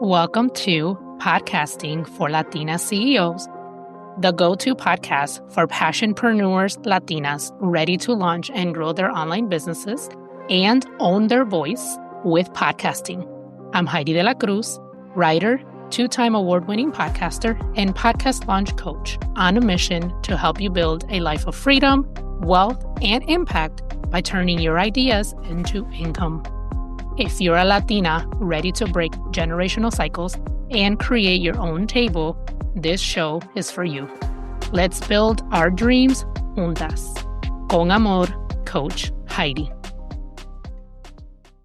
Welcome to Podcasting for Latina CEOs, the go-to podcast for passionpreneurs Latinas ready to launch and grow their online businesses and own their voice with podcasting. I'm Heidy de la Cruz, writer, two-time award-winning podcaster, and podcast launch coach on a mission to help you build a life of freedom, wealth, and impact by turning your ideas into income. If you're a Latina ready to break generational cycles and create your own table, this show is for you. Let's build our dreams juntas. Con amor, Coach Heidy.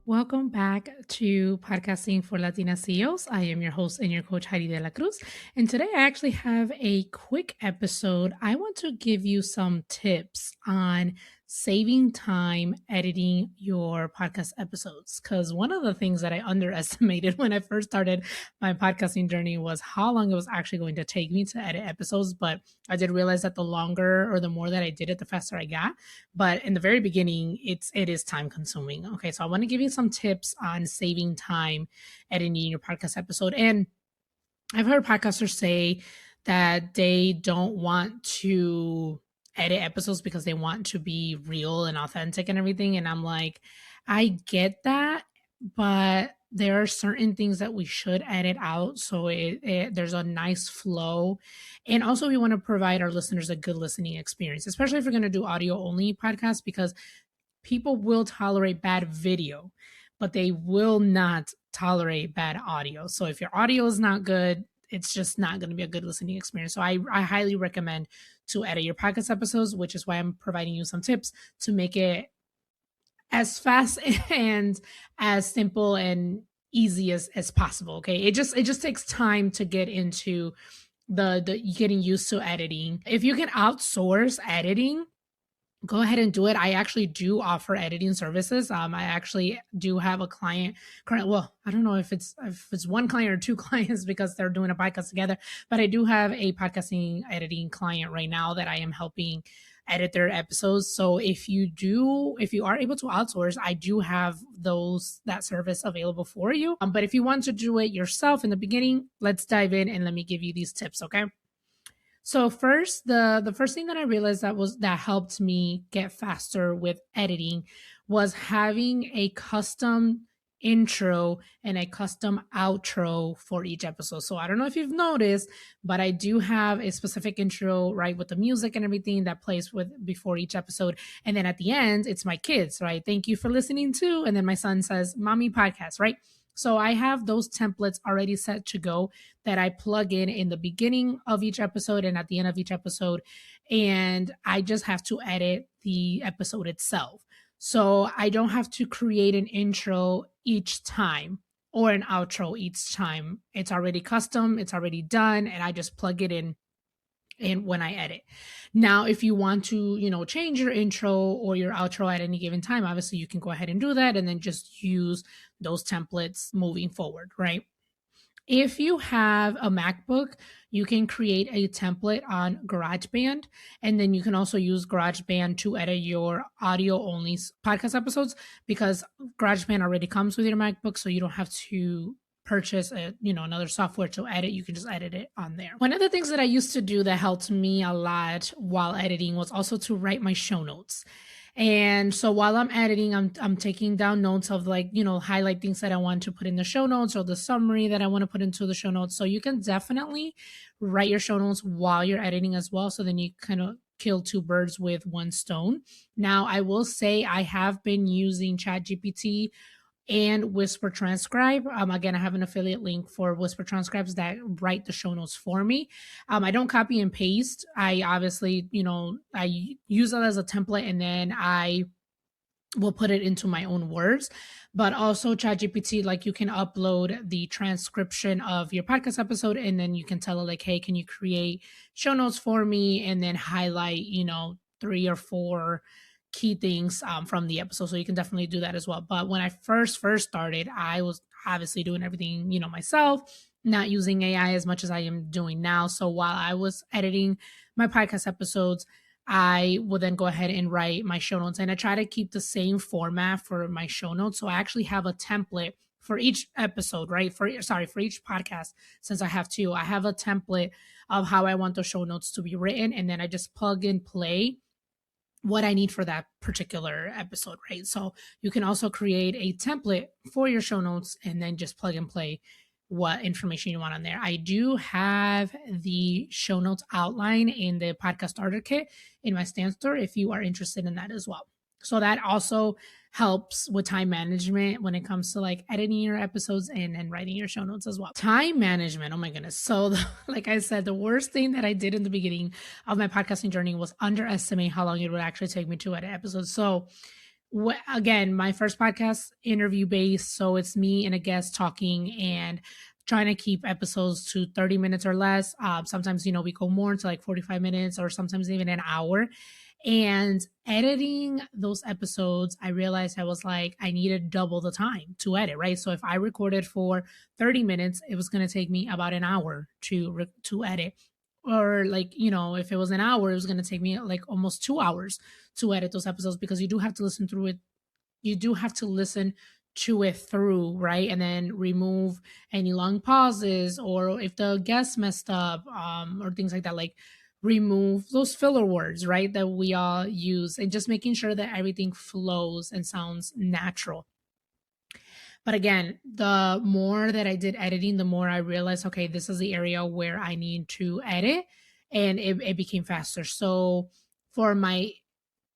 Welcome back to Podcasting for Latina CEOs. I am your host and your coach, Heidy de la Cruz. And today I actually have a quick episode. I want to give you some tips on saving time editing your podcast episodes. Because one of the things that I underestimated when I first started my podcasting journey was how long it was actually going to take me to edit episodes. But I did realize that the longer or the more that I did it, the faster I got. But in the very beginning, it is time consuming. Okay, so I want to give you some tips on saving time editing your podcast episode. And I've heard podcasters say that they don't want to edit episodes because they want to be real and authentic and everything. And I'm like, I get that, but there are certain things that we should edit out so there's a nice flow. And also we want to provide our listeners a good listening experience, especially if we're going to do audio only podcasts, because people will tolerate bad video, but they will not tolerate bad audio. So if your audio is not good, it's just not going to be a good listening experience. So I highly recommend to edit your podcast episodes, which is why I'm providing you some tips to make it as fast and as simple and easy as possible. Okay. It just takes time to get into the getting used to editing. If you can outsource editing, go ahead and do it. I actually do offer editing services. I actually do have a client currently. Well, I don't know if it's one client or two clients because they're doing a podcast together, but I do have a podcasting editing client right now that I am helping edit their episodes. So if you are able to outsource, I do have that service available for you. But if you want to do it yourself in the beginning, let's dive in and let me give you these tips. Okay. So first, the first thing that I realized that helped me get faster with editing was having a custom intro and a custom outro for each episode. So I don't know if you've noticed, but I do have a specific intro, right, with the music and everything that plays before each episode. And then at the end, it's my kids, right? Thank you for listening to. And then my son says, Mommy Podcast, right? So I have those templates already set to go that I plug in the beginning of each episode and at the end of each episode. And I just have to edit the episode itself. So I don't have to create an intro each time or an outro each time. It's already custom, it's already done, and I just plug it in and when I edit. Now, if you want to, change your intro or your outro at any given time, obviously you can go ahead and do that and then just use those templates moving forward, right? If you have a MacBook, you can create a template on GarageBand, and then you can also use GarageBand to edit your audio only podcast episodes because GarageBand already comes with your MacBook, so you don't have to purchase another software to edit. You can just edit it on there. One of the things that I used to do that helped me a lot while editing was also to write my show notes. And so while I'm editing, I'm taking down notes of highlight things that I want to put in the show notes or the summary that I want to put into the show notes. So you can definitely write your show notes while you're editing as well. So then you kind of kill two birds with one stone. Now, I will say I have been using ChatGPT and WhisperTranscribe. Again, I have an affiliate link for WhisperTranscribes that write the show notes for me. I don't copy and paste. I obviously, I use it as a template and then I will put it into my own words. But also ChatGPT, you can upload the transcription of your podcast episode and then you can tell it hey, can you create show notes for me and then highlight, 3 or 4 key things from the episode. So you can definitely do that as well. But when I first started, I was obviously doing everything, myself, not using AI as much as I am doing now. So while I was editing my podcast episodes, I will then go ahead and write my show notes. And I try to keep the same format for my show notes. So I actually have a template for each episode, right? For each podcast, since I have two, I have a template of how I want the show notes to be written. And then I just plug and play what I need for that particular episode, right? So you can also create a template for your show notes and then just plug and play what information you want on there. I do have the show notes outline in the podcast starter kit in my Stan store if you are interested in that as well. So that also helps with time management when it comes to like editing your episodes and writing your show notes as well. Time management, oh my goodness. So like I said, the worst thing that I did in the beginning of my podcasting journey was underestimate how long it would actually take me to edit episodes. So again, my first podcast interview based. So it's me and a guest talking and trying to keep episodes to 30 minutes or less. Sometimes, we go more into like 45 minutes or sometimes even an hour. And editing those episodes, I realized I was like, I needed double the time to edit, right? So if I recorded for 30 minutes, it was going to take me about an hour to edit. Or like, if it was an hour, it was going to take me like almost 2 hours to edit those episodes because you do have to listen through it. You do have to listen to it through, right? And then remove any long pauses or if the guest messed up or things like that, like remove those filler words, right? That we all use and just making sure that everything flows and sounds natural. But again, the more that I did editing, the more I realized, okay, this is the area where I need to edit and it became faster. So for my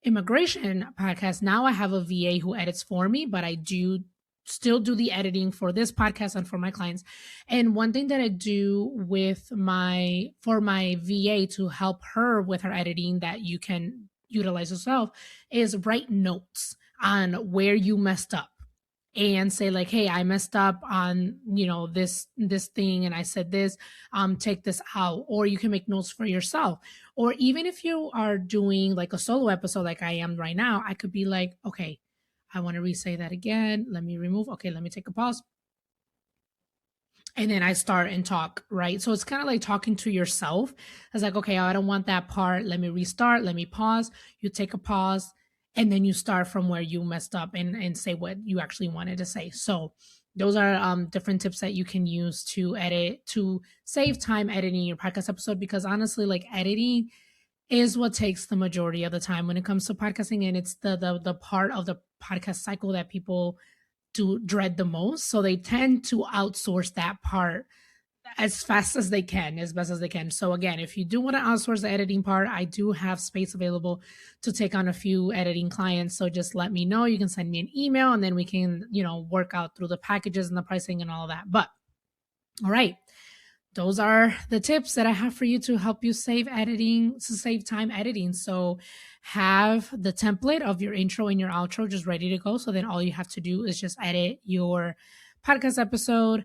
immigration podcast, now I have a VA who edits for me, but I do still do the editing for this podcast and for my clients. And one thing that I do for my VA to help her with her editing that you can utilize yourself is write notes on where you messed up and say like, hey, I messed up on, this thing. And I said this, take this out, or you can make notes for yourself. Or even if you are doing like a solo episode, like I am right now, I could be like, okay, I want to re-say that again. Let me remove. Okay, let me take a pause. And then I start and talk, right? So it's kind of like talking to yourself. It's like, okay, I don't want that part. Let me restart. Let me pause. You take a pause and then you start from where you messed up and say what you actually wanted to say. So those are different tips that you can use to edit, to save time editing your podcast episode, because honestly, like editing is what takes the majority of the time when it comes to podcasting. And it's the part of the podcast cycle that people do dread the most. So they tend to outsource that part as fast as they can, as best as they can. So again, if you do want to outsource the editing part, I do have space available to take on a few editing clients. So just let me know. You can send me an email and then we can, work out through the packages and the pricing and all that. But all right, those are the tips that I have for you to help you save time editing. So have the template of your intro and your outro just ready to go. So then all you have to do is just edit your podcast episode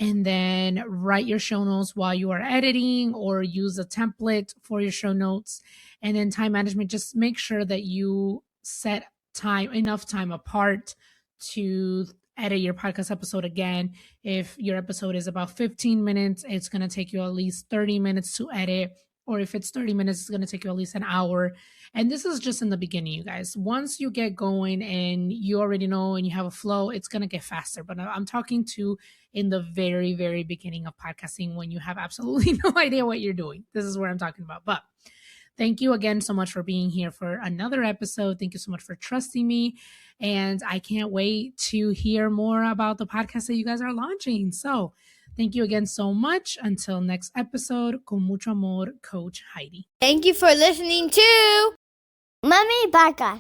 and then write your show notes while you are editing, or use a template for your show notes. And then time management, just make sure that you set enough time apart to edit your podcast episode. Again, if your episode is about 15 minutes, it's going to take you at least 30 minutes to edit. Or if it's 30 minutes, it's going to take you at least an hour. And this is just in the beginning, you guys. Once you get going and you already know and you have a flow, it's going to get faster. But I'm talking to in the very, very beginning of podcasting when you have absolutely no idea what you're doing. This is what I'm talking about. But thank you again so much for being here for another episode. Thank you so much for trusting me. And I can't wait to hear more about the podcast that you guys are launching. So thank you again so much. Until next episode, con mucho amor, Coach Heidy. Thank you for listening to Mommy Podcast.